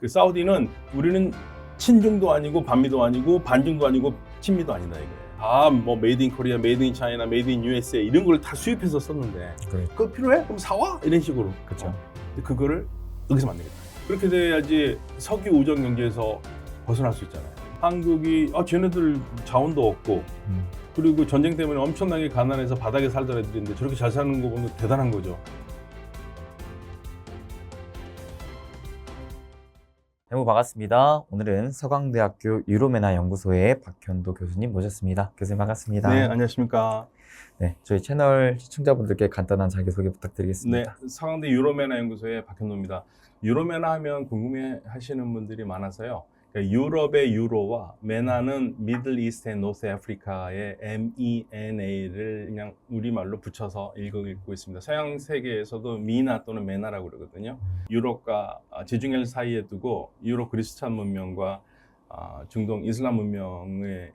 그 사우디는 우리는 친중도 아니고 반미도 아니고 반중도 아니고 친미도 아니다 이거예요. 다 뭐 메이드 인 코리아, 메이드 인 차이나, 메이드 인 USA 이런 걸 다 수입해서 썼는데 그래. 그거 필요해? 그럼 사와? 이런 식으로. 그쵸. 근데 그거를 여기서 만들겠다. 그렇게 돼야지 석유 우정 경제에서 벗어날 수 있잖아요. 한국이 쟤네들 자원도 없고 그리고 전쟁 때문에 엄청나게 가난해서 바닥에 살던 애들인데 저렇게 잘 사는 거 보면 대단한 거죠. 여러분 반갑습니다. 오늘은 서강대학교 유로메나 연구소의 박현도 교수님 모셨습니다. 교수님 반갑습니다. 네, 안녕하십니까. 네, 저희 채널 시청자분들께 간단한 자기소개 네, 부탁드리겠습니다. 서강대 유로메나 연구소의 박현도입니다. 유로메나 하면 궁금해 하시는 분들이 많아서요. 그러니까 유럽의 유로와 메나는 미들 이스트 앤 노스 아프리카의 MENA를 그냥 우리말로 붙여서 읽고 있습니다. 서양 세계에서도 미나 또는 메나라고 그러거든요. 유럽과 지중해 사이에 두고 유럽 그리스찬 문명과 중동 이슬람 문명의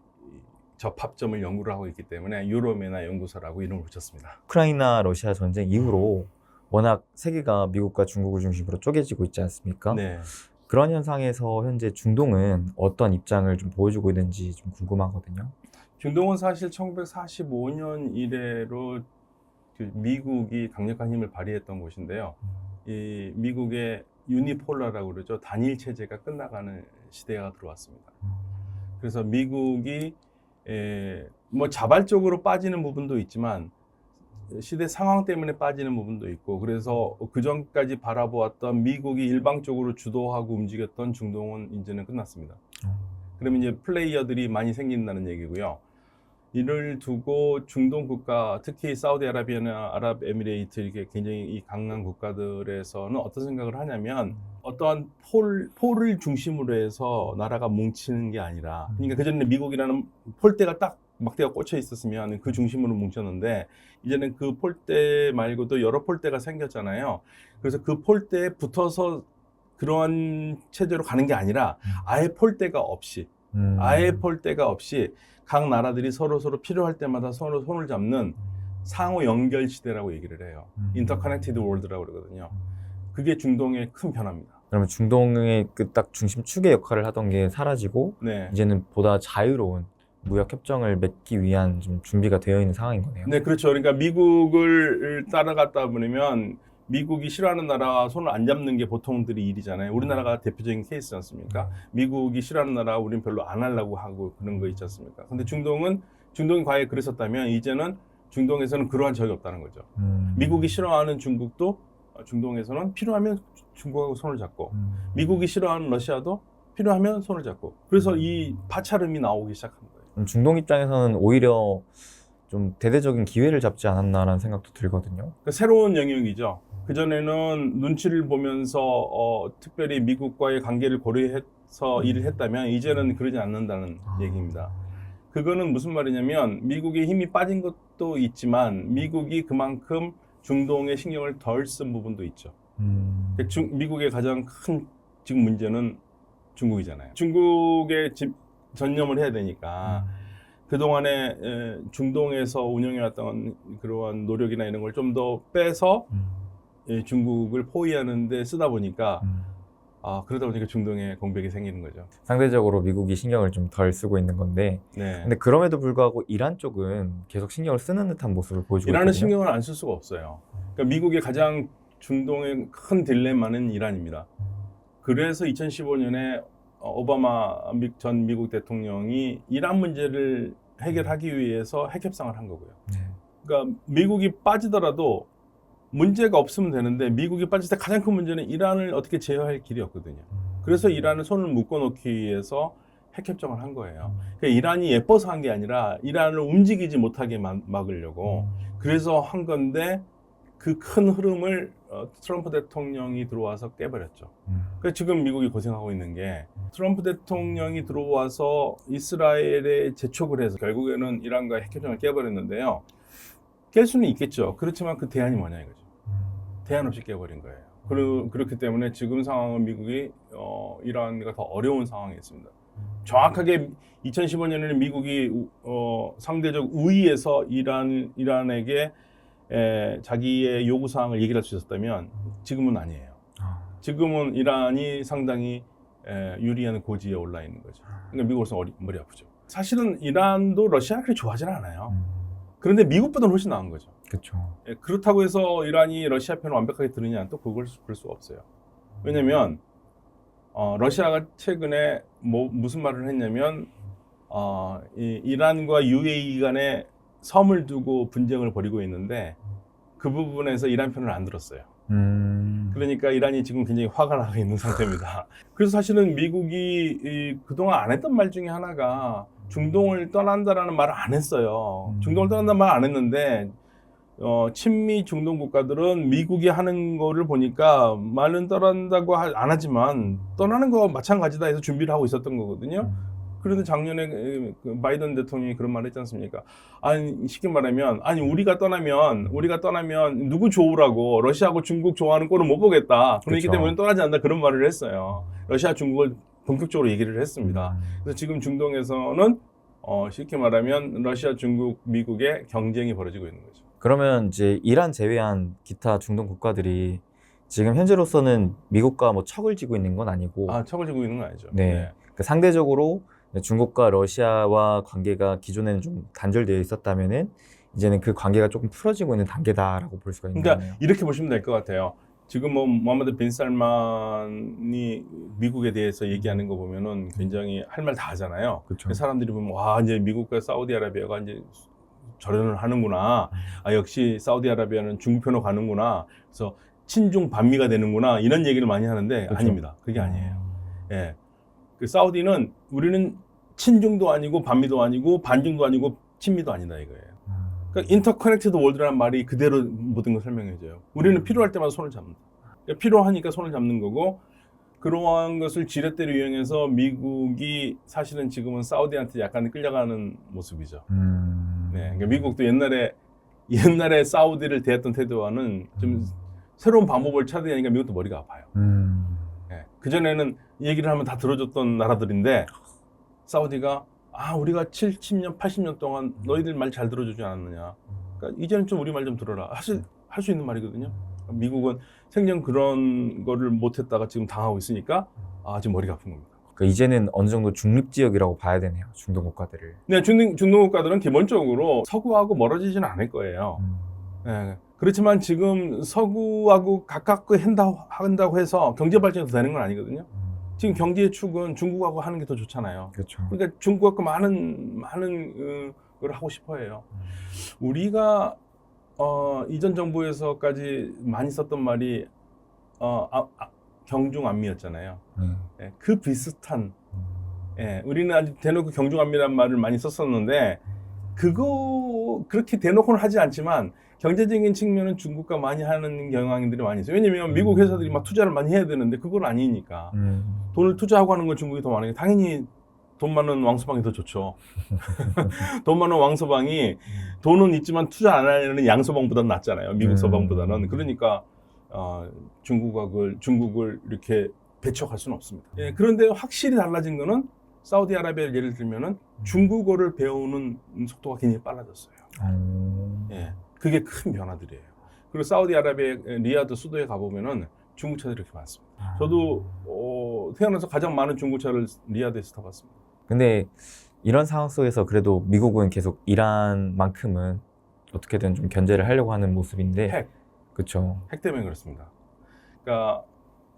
접합점을 연구를 하고 있기 때문에 유로메나 연구소라고 이름을 붙였습니다. 우크라이나 러시아 전쟁 이후로 워낙 세계가 미국과 중국을 중심으로 쪼개지고 있지 않습니까? 네. 그런 현상에서 현재 중동은 어떤 입장을 좀 보여주고 있는지 좀 궁금하거든요. 중동은 사실 1945년 이래로 그 미국이 강력한 힘을 발휘했던 곳인데요. 이 미국의 유니폴라라고 그러죠. 단일 체제가 끝나가는 시대가 들어왔습니다. 그래서 미국이 뭐 자발적으로 빠지는 부분도 있지만 시대 상황 때문에 빠지는 부분도 있고, 그래서 그 전까지 바라보았던 미국이 일방적으로 주도하고 움직였던 중동은 이제는 끝났습니다. 그러면 이제 플레이어들이 많이 생긴다는 얘기고요. 이를 두고 중동 국가, 특히 사우디아라비아나 아랍에미레이트 이렇게 굉장히 이 강한 국가들에서는 어떤 생각을 하냐면 어떠한 폴을 중심으로 해서 나라가 뭉치는 게 아니라, 그러니까 그전에 미국이라는 폴대가 딱 막대가 꽂혀 있었으면 그 중심으로 뭉쳤는데 이제는 그 폴대 말고도 여러 폴대가 생겼잖아요. 그래서 그 폴대에 붙어서 그러한 체제로 가는 게 아니라 아예 폴대가 없이 각 나라들이 서로 필요할 때마다 서로 손을 잡는 상호 연결 시대라고 얘기를 해요. 인터커넥티드 월드라고 그러거든요. 그게 중동의 큰 변화입니다. 그러면 중동의 그 딱 중심축의 역할을 하던 게 사라지고 네. 이제는 보다 자유로운 무역 협정을 맺기 위한 좀 준비가 되어 있는 상황인 거네요. 네, 그렇죠. 그러니까 미국을 따라갔다 보면 미국이 싫어하는 나라와 손을 안 잡는 게 보통들이 일이잖아요. 우리나라가 대표적인 케이스지 않습니까? 미국이 싫어하는 나라 우리는 별로 안 하려고 하고 그런 거 있지 않습니까? 근데 중동이 과연 그랬었다면 이제는 중동에서는 그러한 적이 없다는 거죠. 미국이 싫어하는 중국도 중동에서는 필요하면 중국하고 손을 잡고 미국이 싫어하는 러시아도 필요하면 손을 잡고, 그래서 이 파차름이 나오기 시작한 거예요. 중동 입장에서는 오히려 좀 대대적인 기회를 잡지 않았나라는 생각도 들거든요. 그러니까 새로운 영역이죠. 그전에는 눈치를 보면서 특별히 미국과의 관계를 고려해서 일을 했다면 이제는 그러지 않는다는 얘기입니다. 그거는 무슨 말이냐면 미국의 힘이 빠진 것도 있지만 미국이 그만큼 중동에 신경을 덜 쓴 부분도 있죠. 미국의 가장 큰 지금 문제는 중국이잖아요. 중국에 전념을 해야 되니까 그동안에 중동에서 운영해왔던 그러한 노력이나 이런 걸 좀 더 빼서 중국을 포위하는 데 쓰다 보니까 그러다 보니까 중동에 공백이 생기는 거죠. 상대적으로 미국이 신경을 좀 덜 쓰고 있는 건데, 네. 근데 그럼에도 불구하고 이란 쪽은 계속 신경을 쓰는 듯한 모습을 보여주고 이란은 있거든요. 신경을 안 쓸 수가 없어요. 그러니까 미국의 가장 중동의 큰 딜레마는 이란입니다. 그래서 2015년에 오바마 전 미국 대통령이 이란 문제를 해결하기 위해서 핵협상을 한 거고요. 그러니까 미국이 빠지더라도 문제가 없으면 되는데 미국이 빠질 때 가장 큰 문제는 이란을 어떻게 제어할 길이 없거든요. 그래서 이란을 손을 묶어놓기 위해서 핵협정을 한 거예요. 그러니까 이란이 예뻐서 한 게 아니라 이란을 움직이지 못하게 막으려고 그래서 한 건데 그 큰 흐름을 트럼프 대통령이 들어와서 깨버렸죠. 그래서 지금 미국이 고생하고 있는 게 트럼프 대통령이 들어와서 이스라엘에 재촉을 해서 결국에는 이란과 핵협정을 깨버렸는데요. 깰 수는 있겠죠. 그렇지만 그 대안이 뭐냐 이거죠. 대안 없이 깨버린 거예요. 그렇기 때문에 지금 상황은 미국이 이란과 더 어려운 상황에 있습니다. 정확하게 2015년에는 미국이 상대적 우위에서 이란에게 자기의 요구사항을 얘기할 수 있었다면 지금은 아니에요. 지금은 이란이 상당히 유리한 고지에 올라 있는 거죠. 그러니까 미국으로서 머리 아프죠. 사실은 이란도 러시아가 그렇게 좋아하지는 않아요. 그런데 미국보다는 훨씬 나은 거죠. 그렇죠. 그렇다고 해서 이란이 러시아 편을 완벽하게 들으냐 또 그럴 수가 없어요. 왜냐면 러시아가 최근에 무슨 말을 했냐면 이란과 UAE 간에 섬을 두고 분쟁을 벌이고 있는데 그 부분에서 이란 편을 안 들었어요. 그러니까 이란이 지금 굉장히 화가 나고 있는 상태입니다. 그래서 사실은 미국이 그동안 안 했던 말 중에 하나가 중동을 떠난다라는 말을 안 했어요. 중동을 떠난다는 말 안 했는데 친미 중동 국가들은 미국이 하는 거를 보니까 말은 떠난다고 안 하지만 떠나는 거와 마찬가지다 해서 준비를 하고 있었던 거거든요. 그런데 작년에 그 바이든 대통령이 그런 말을 했지 않습니까? 아니, 쉽게 말하면, 아니, 우리가 떠나면 누구 좋으라고 러시아하고 중국 좋아하는 꼴은 못 보겠다. 그렇기 그쵸. 때문에 떠나지 않는다. 그런 말을 했어요. 러시아, 중국을 본격적으로 얘기를 했습니다. 그래서 지금 중동에서는 쉽게 말하면 러시아, 중국, 미국의 경쟁이 벌어지고 있는 거죠. 그러면 이제 이란 제외한 기타 중동 국가들이 지금 현재로서는 미국과 뭐 척을 지고 있는 건 아니고, 척을 지고 있는 건 아니죠. 네. 그러니까 상대적으로 중국과 러시아와 관계가 기존에는 좀 단절되어 있었다면은 이제는 그 관계가 조금 풀어지고 있는 단계다라고 볼 수가 있는 그러니까 거네요. 이렇게 보시면 될 것 같아요. 지금 모하메드 빈 살만이 미국에 대해서 얘기하는 거 보면은 굉장히 할 말 다 하잖아요. 그렇죠. 사람들이 보면 와 이제 미국과 사우디아라비아가 이제 절연을 하는구나. 역시 사우디아라비아는 중국 편으로 가는구나. 그래서 친중 반미가 되는구나. 이런 얘기를 많이 하는데 그렇죠. 아닙니다. 그게 아니에요. 예. 그 사우디는 우리는 친중도 아니고 반미도 아니고 반중도 아니고 친미도 아니다 이거예요. 그러니까 인터커넥티드 월드라는 말이 그대로 모든 걸 설명해줘요. 우리는 필요할 때마다 손을 잡는다. 그러니까 필요하니까 손을 잡는 거고 그러한 것을 지렛대로 이용해서 미국이 사실은 지금은 사우디한테 약간 끌려가는 모습이죠. 네, 그러니까 미국도 옛날에 사우디를 대했던 태도와는 좀 새로운 방법을 찾아야 하니까 미국도 머리가 아파요. 네, 그전에는 얘기를 하면 다 들어줬던 나라들인데 사우디가 우리가 70년, 80년 동안 너희들 말 잘 들어주지 않았느냐. 그러니까 이제는 좀 우리 말 좀 들어라. 사실 할 수 있는 말이거든요. 미국은 생전 그런 거를 못했다가 지금 당하고 있으니까 지금 머리가 아픈 겁니다. 그러니까 이제는 어느 정도 중립지역이라고 봐야 되네요. 중동 국가들을. 네, 중동 국가들은 기본적으로 서구하고 멀어지지는 않을 거예요. 네, 그렇지만 지금 서구하고 가깝게 한다고 해서 경제 발전이 되는 건 아니거든요. 지금 경제의 축은 중국하고 하는 게 더 좋잖아요. 그렇죠. 그러니까 중국하고 많은 걸 하고 싶어해요. 우리가 이전 정부에서까지 많이 썼던 말이 경중안미였잖아요. 예, 그 비슷한 우리는 아주 대놓고 경중안미라는 말을 많이 썼었는데 그거 그렇게 대놓고는 하지 않지만 경제적인 측면은 중국과 많이 하는 경향들이 많이 있어요. 왜냐면 미국 회사들이 막 투자를 많이 해야 되는데 그건 아니니까. 돈을 투자하고 하는 건 중국이 더 많으니까 당연히 돈 많은 왕서방이 더 좋죠. 돈 많은 왕서방이 돈은 있지만 투자 안 하는 양서방보다는 낫잖아요. 미국 서방보다는. 그러니까 중국을 이렇게 배척할 수는 없습니다. 예, 그런데 확실히 달라진 거는 사우디아라비아를 예를 들면은 중국어를 배우는 속도가 굉장히 빨라졌어요. 예, 그게 큰 변화들이에요. 그리고 사우디아라비아 리야드 수도에 가보면은 중국차들이 이렇게 많습니다. 저도 태어나서 가장 많은 중국차를 리야드에서 타봤습니다. 근데 이런 상황 속에서 그래도 미국은 계속 이란만큼은 어떻게든 좀 견제를 하려고 하는 모습인데 핵. 그렇죠. 핵 때문에 그렇습니다. 그러니까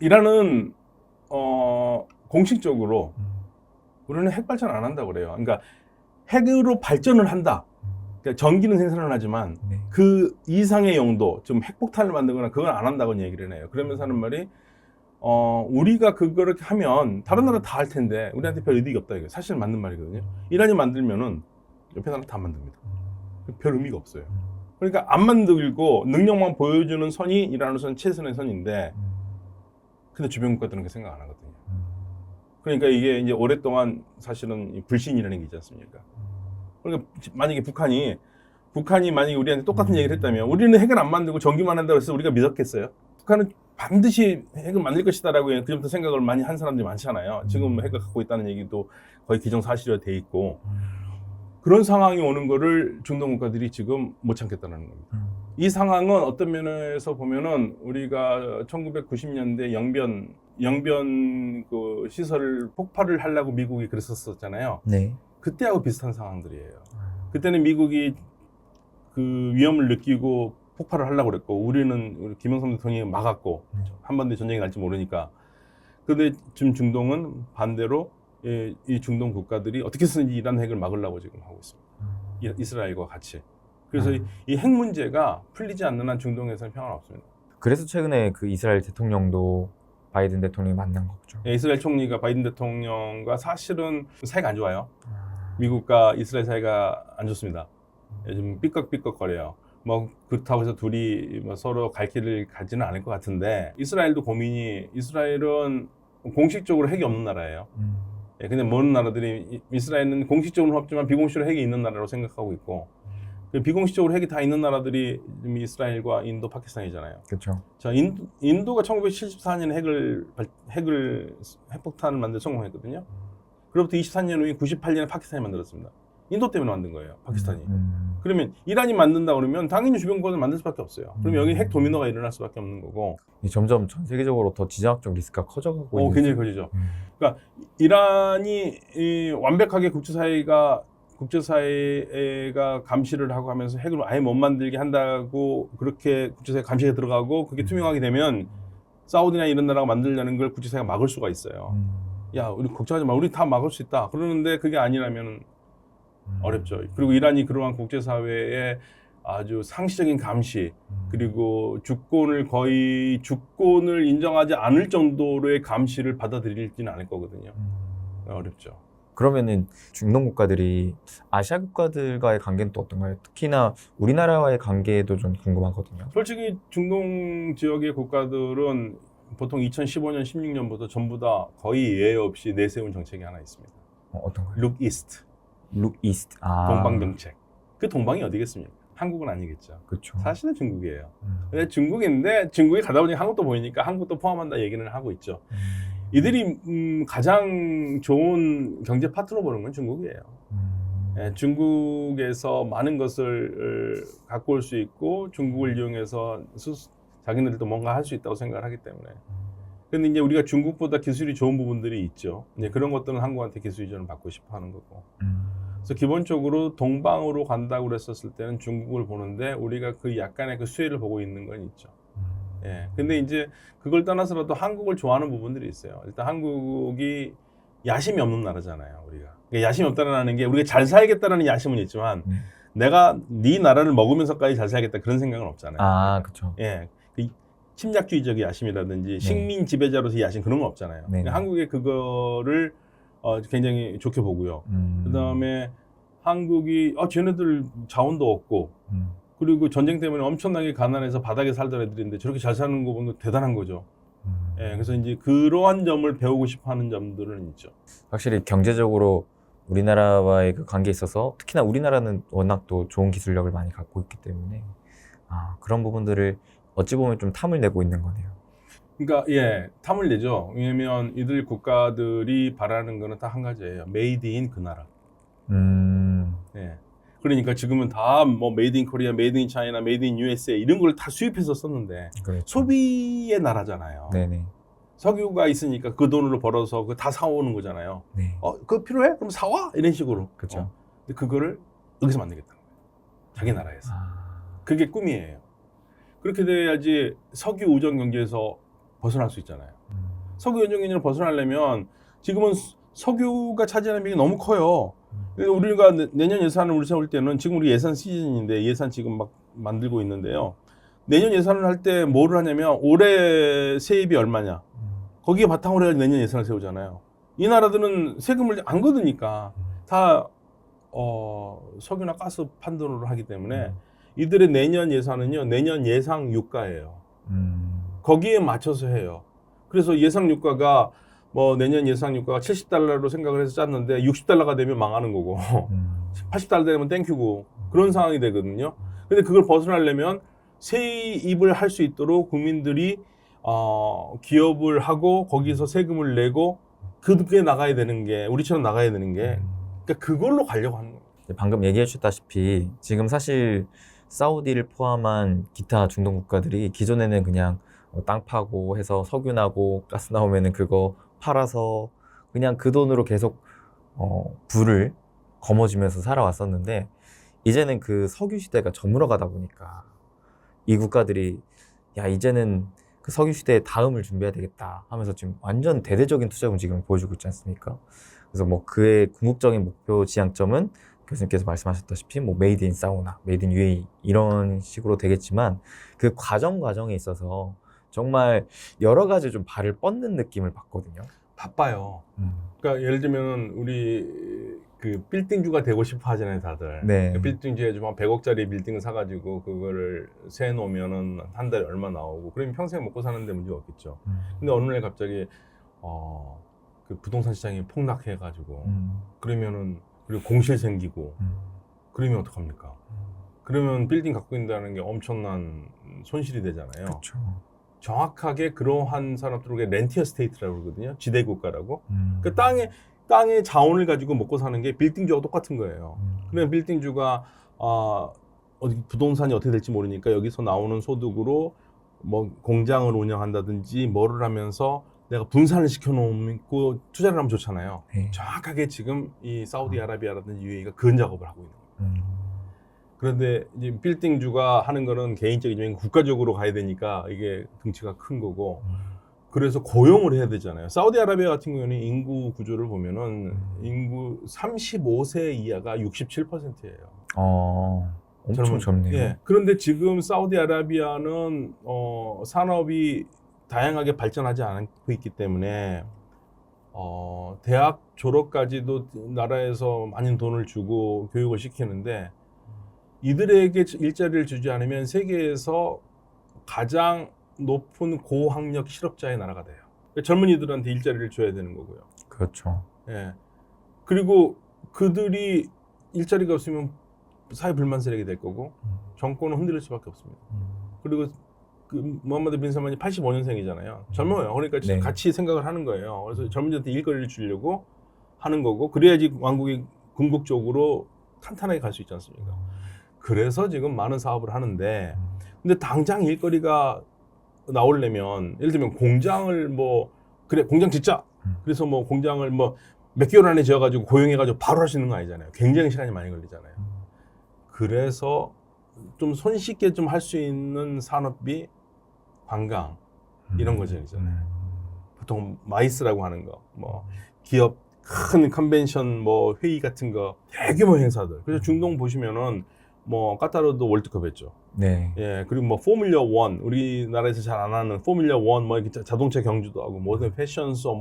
이란은 공식적으로 우리는 핵 발전 안 한다고 그래요. 그러니까 핵으로 발전을 한다. 그러니까 전기는 생산을 하지만 네. 그 이상의 용도, 좀 핵폭탄을 만들거나 그건 안 한다고 얘기를 해요. 그러면서 하는 말이 우리가 그거를 하면 다른 나라 다 할 텐데 우리한테 별 이득이 없다 이거예요. 사실 맞는 말이거든요. 이란이 만들면은 옆에 나라 다 만듭니다. 별 의미가 없어요. 그러니까 안 만들고 능력만 보여주는 선이 이란으로서는 최선의 선인데 근데 주변 국가들은 그 생각 안 하거든요. 그러니까 이게 이제 오랫동안 사실은 불신이라는 게 있지 않습니까? 그러니까 만약에 북한이 만약에 우리한테 똑같은 얘기를 했다면 우리는 핵을 안 만들고 전기만 한다고 해서 우리가 믿었겠어요? 북한은 반드시 핵을 만들 것이다라고 그전부터 생각을 많이 한 사람들이 많잖아요. 지금 핵을 갖고 있다는 얘기도 거의 기정사실화 돼 있고 그런 상황이 오는 거를 중동 국가들이 지금 못 참겠다는 겁니다. 이 상황은 어떤 면에서 보면은 우리가 1990년대 영변 그 시설을 폭발을 하려고 미국이 그랬었잖아요. 네. 그때하고 비슷한 상황들이에요. 그때는 미국이 그 위험을 느끼고 폭발을 하려고 그랬고 우리 김영삼 대통령이 막았고 한반도에 전쟁이 날지 모르니까. 그런데 지금 중동은 반대로 이 중동 국가들이 어떻게 해서든지 이란 핵을 막으려고 지금 하고 있습니다. 이스라엘과 같이. 그래서 이 핵 문제가 풀리지 않는 한 중동에서는 평화는 없습니다. 그래서 최근에 그 이스라엘 대통령도 바이든 대통령이 만난 거죠. 이스라엘 총리가 바이든 대통령과 사실은 사이가 안 좋아요. 미국과 이스라엘 사이가 안 좋습니다. 요즘 삐걱삐걱거려요. 뭐 그렇다고 해서 둘이 뭐 서로 갈 길을 가지는 않을 것 같은데 이스라엘도 고민이 이스라엘은 공식적으로 핵이 없는 나라예요. 근데 모든 나라들이 이스라엘은 공식적으로는 없지만 비공식적으로 핵이 있는 나라로 생각하고 있고 비공식적으로 핵이 다 있는 나라들이 지금 이스라엘과 인도, 파키스탄이잖아요. 그렇죠. 자, 인도가 1974년에 핵폭탄을 만들 성공했거든요. 그로부터 24년 후에 98년에 파키스탄이 만들었습니다. 인도 때문에 만든 거예요, 파키스탄이. 그러면 이란이 만든다 그러면 당연히 주변 국가들 만들 수밖에 없어요. 그러면 여기 핵 도미노가 일어날 수밖에 없는 거고. 점점 전 세계적으로 더 지정학적 리스크가 커져가고 있는. 굉장히 커지죠. 그러니까 이란이 완벽하게 국제사회가 감시를 하고 하면서 핵을 아예 못 만들게 한다고 그렇게 국제사회 감시에 들어가고 그게 투명하게 되면 사우디나 이런 나라가 만들려는 걸 국제사회가 막을 수가 있어요. 야, 우리 걱정하지 마. 우리 다 막을 수 있다. 그러는데 그게 아니라면 어렵죠. 그리고 이란이 그러한 국제사회의 아주 상시적인 감시 그리고 주권을 인정하지 않을 정도로의 감시를 받아들일지는 않을 거거든요. 어렵죠. 그러면은 중동 국가들이 아시아 국가들과의 관계는 또 어떤가요? 특히나 우리나라와의 관계도 좀 궁금하거든요. 솔직히 중동 지역의 국가들은 보통 2015년, 16년부터 전부 다 거의 예외 없이 내세운 정책이 하나 있습니다. 어떤가요? Look East. Look East. 동방 정책. 그 동방이 어디겠습니까? 한국은 아니겠죠. 그렇죠. 사실은 중국이에요. 근데 중국인데 중국에 가다 보니 한국도 보이니까 한국도 포함한다 얘기는 하고 있죠. 이들이 가장 좋은 경제 파트너 보는 건 중국이에요. 중국에서 많은 것을 갖고 올 수 있고 중국을 이용해서 자기네들도 뭔가 할 수 있다고 생각을 하기 때문에. 근데 이제 우리가 중국보다 기술이 좋은 부분들이 있죠. 이제 그런 것들은 한국한테 기술 이전을 받고 싶어 하는 거고. 그래서 기본적으로 동방으로 간다고 그랬었을 때는 중국을 보는데 우리가 그 약간의 그 수혜를 보고 있는 건 있죠. 근데 이제 그걸 떠나서라도 한국을 좋아하는 부분들이 있어요. 일단 한국이 야심이 없는 나라잖아요, 우리가. 그러니까 야심이 없다는 게 우리가 잘 살겠다는 야심은 있지만 내가 네 나라를 먹으면서까지 잘 살겠다 그런 생각은 없잖아요. 그렇죠. 그 침략주의적 야심이라든지 식민 지배자로서의 야심 그런 건 없잖아요. 그러니까 한국의 그거를 굉장히 좋게 보고요. 그다음에 한국이 쟤네들 자원도 없고 그리고 전쟁 때문에 엄청나게 가난해서 바닥에 살던 애들인데 저렇게 잘 사는 거 보면 대단한 거죠. 그래서 이제 그러한 점을 배우고 싶어하는 점들은 있죠. 확실히 경제적으로 우리나라와의 그 관계에 있어서 특히나 우리나라는 워낙 또 좋은 기술력을 많이 갖고 있기 때문에 그런 부분들을 어찌 보면 좀 탐을 내고 있는 거네요. 그러니까 탐을 내죠. 왜냐면 이들 국가들이 바라는 거는 다 한 가지예요. 메이드 인 그 나라. 그러니까 지금은 다 뭐 메이드 인 코리아, 메이드 인 차이나, 메이드 인 USA 이런 걸 다 수입해서 썼는데 그렇죠. 소비의 나라잖아요. 네네. 석유가 있으니까 그 돈으로 벌어서 그거 다 사오는 거잖아요. 네. 그거 필요해? 그럼 사와? 이런 식으로. 그렇죠. 근데 그거를 여기서 만들겠다는 거예요. 자기 나라에서. 그게 꿈이에요. 그렇게 돼야지 석유 우정 경제에서 벗어날 수 있잖아요. 석유 우정 경제를 벗어나려면 지금은 석유가 차지하는 비중이 너무 커요. 우리가 내년 예산을 우리 세울 때는 지금 우리 예산 시즌인데 예산 지금 막 만들고 있는데요. 내년 예산을 할 때 뭐를 하냐면 올해 세입이 얼마냐. 거기에 바탕으로 해야 내년 예산을 세우잖아요. 이 나라들은 세금을 안 걷으니까 다 석유나 가스 판돈으로 하기 때문에 이들의 내년 예산은요. 내년 예상 유가예요. 거기에 맞춰서 해요. 그래서 예상 유가가 뭐 내년 예상 유가가 $70로 생각을 해서 짰는데 $60가 되면 망하는 거고 $80 되면 땡큐고 그런 상황이 되거든요. 근데 그걸 벗어나려면 세입을 할 수 있도록 국민들이 기업을 하고 거기서 세금을 내고 그게 나가야 되는 게 우리처럼 나가야 되는 게 그러니까 그걸로 가려고 하는 거예요. 방금 얘기해 주셨다시피 지금 사실 사우디를 포함한 기타 중동 국가들이 기존에는 그냥 땅 파고 해서 석유 나고 가스 나오면은 그거 팔아서 그냥 그 돈으로 계속 부를 거머쥐면서 살아왔었는데, 이제는 그 석유 시대가 저물어 가다 보니까 이 국가들이 야, 이제는 그 석유 시대의 다음을 준비해야 되겠다 하면서 지금 완전 대대적인 투자 움직임을 보여주고 있지 않습니까? 그래서 뭐 그의 궁극적인 목표 지향점은 교수님께서 말씀하셨다시피 뭐 메이드 인 사우나, 메이드 인 UAE 이런 식으로 되겠지만, 그 과정에 있어서 정말 여러 가지 좀 발을 뻗는 느낌을 받거든요. 바빠요. 그러니까 예를 들면 우리 그 빌딩주가 되고 싶어 하잖아요, 다들. 네. 그 빌딩주에 좀 한 100억짜리 빌딩을 사가지고 그거를 세 놓으면은 한 달에 얼마 나오고, 그러면 평생 먹고 사는데 문제가 없겠죠. 근데 어느 날 갑자기 그 부동산 시장이 폭락해가지고 그러면은, 그리고 공실 생기고 그러면 어떡합니까? 그러면 빌딩 갖고 있다는 게 엄청난 손실이 되잖아요. 그렇죠. 정확하게 그러한 산업들에게 렌티어 스테이트라고 그러거든요. 지대국가라고. 그 땅의 자원을 가지고 먹고 사는 게 빌딩주하고 똑같은 거예요. 그러면 빌딩주가 어디 부동산이 어떻게 될지 모르니까 여기서 나오는 소득으로 뭐 공장을 운영한다든지 뭐를 하면서 내가 분산을 시켜놓고 투자를 하면 좋잖아요. 네. 정확하게 지금 이 사우디아라비아라든지 UAE가 그런 작업을 하고 있는 거예요. 그런데 이제 빌딩주가 하는 거는 개인적이지만 국가적으로 가야 되니까 이게 덩치가 큰 거고, 그래서 고용을 해야 되잖아요. 사우디아라비아 같은 경우는 인구 구조를 보면은 인구 35세 이하가 67%예요. 엄청 젊네요. 예. 그런데 지금 사우디아라비아는 산업이 다양하게 발전하지 않고 있기 때문에 대학 졸업까지도 나라에서 많은 돈을 주고 교육을 시키는데, 이들에게 일자리를 주지 않으면 세계에서 가장 높은 고학력 실업자의 나라가 돼요. 젊은이들한테 일자리를 줘야 되는 거고요. 그렇죠. 예. 그리고 그들이 일자리가 없으면 사회 불만스럽게 될 거고, 정권은 흔들릴 수밖에 없습니다. 그리고 그 무함마드 빈 살만이 85년생이잖아요. 젊어요. 그러니까 네. 같이 생각을 하는 거예요. 그래서 젊은이들한테 일거리를 주려고 하는 거고, 그래야지 왕국이 궁극적으로 탄탄하게 갈 수 있지 않습니까? 그래서 지금 많은 사업을 하는데, 근데 당장 일거리가 나오려면, 예를 들면 공장을 그래 공장 짓자. 그래서 뭐 공장을 몇 개월 안에 지어가지고 고용해가지고 바로 할 수 있는 거 아니잖아요. 굉장히 시간이 많이 걸리잖아요. 그래서 좀 손쉽게 좀 할 수 있는 산업이 관광 이런 거잖아요. 보통 마이스라고 하는 거, 기업 큰 컨벤션 회의 같은 거, 대규모 행사들. 그래서 중동 보시면은 카타르도 월드컵 했죠. 네. 예, 그리고 포뮬러 1, 우리나라에서 잘 안 하는 포뮬러 1 이렇게 자동차 경주도 하고, 모든 패션쇼,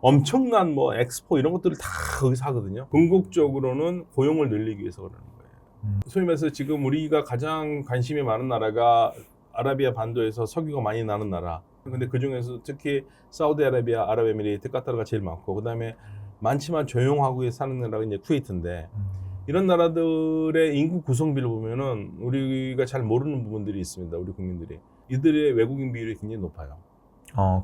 엄청난 엑스포 이런 것들을 다 거기서 하거든요. 궁극적으로는 고용을 늘리기 위해서 그러는 거예요. 소위 말해서 지금 우리가 가장 관심이 많은 나라가 아라비아 반도에서 석유가 많이 나는 나라. 근데 그 중에서 특히 사우디아라비아, 아랍에미레이트, 카타르가 제일 많고, 그 다음에 많지만 조용하고 사는 나라가 이제 쿠웨이트인데, 이런 나라들의 인구 구성비를 보면은 우리가 잘 모르는 부분들이 있습니다. 우리 국민들이. 이들의 외국인 비율이 굉장히 높아요.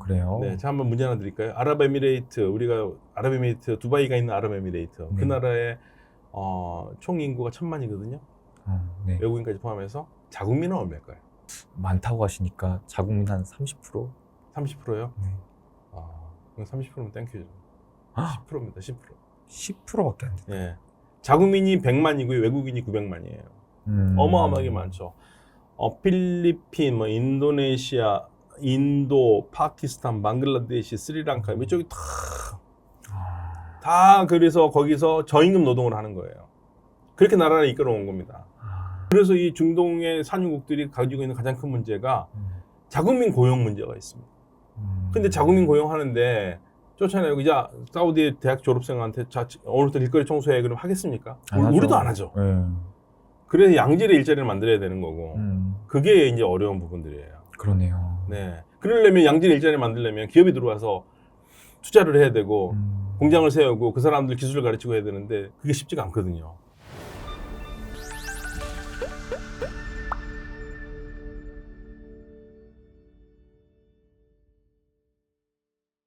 그래요? 네, 제가 한번 문제 하나 드릴까요? 아랍에미레이트, 우리가 아랍에미레이트, 두바이가 있는 아랍에미레이트. 그 나라의 총 인구가 1000만이거든요. 네. 외국인까지 포함해서. 자국민은 얼마일까요? 많다고 하시니까 자국민 한 30%? 30%요? 네. 그럼 30%면 땡큐죠. 10%입니다. 10%. 10%밖에 안 돼요. 예. 자국민이 100만이고요. 외국인이 900만이에요. 어마어마하게 많죠. 필리핀, 인도네시아, 인도, 파키스탄, 방글라데시, 스리랑카 이쪽이 다 그래서 거기서 저임금 노동을 하는 거예요. 그렇게 나라를 이끌어 온 겁니다. 그래서 이 중동의 산유국들이 가지고 있는 가장 큰 문제가 자국민 고용 문제가 있습니다. 근데 자국민 고용하는데 쫓아내고, 이제 사우디 대학 졸업생한테 오늘부터 일거리 청소해 그러면 하겠습니까? 우리도 안 하죠. 그래서 양질의 일자리를 만들어야 되는 거고, 그게 이제 어려운 부분들이에요. 그러네요. 네. 그러려면 양질의 일자리를 만들려면 기업이 들어와서 투자를 해야 되고, 공장을 세우고 그 사람들 기술을 가르치고 해야 되는데 그게 쉽지가 않거든요.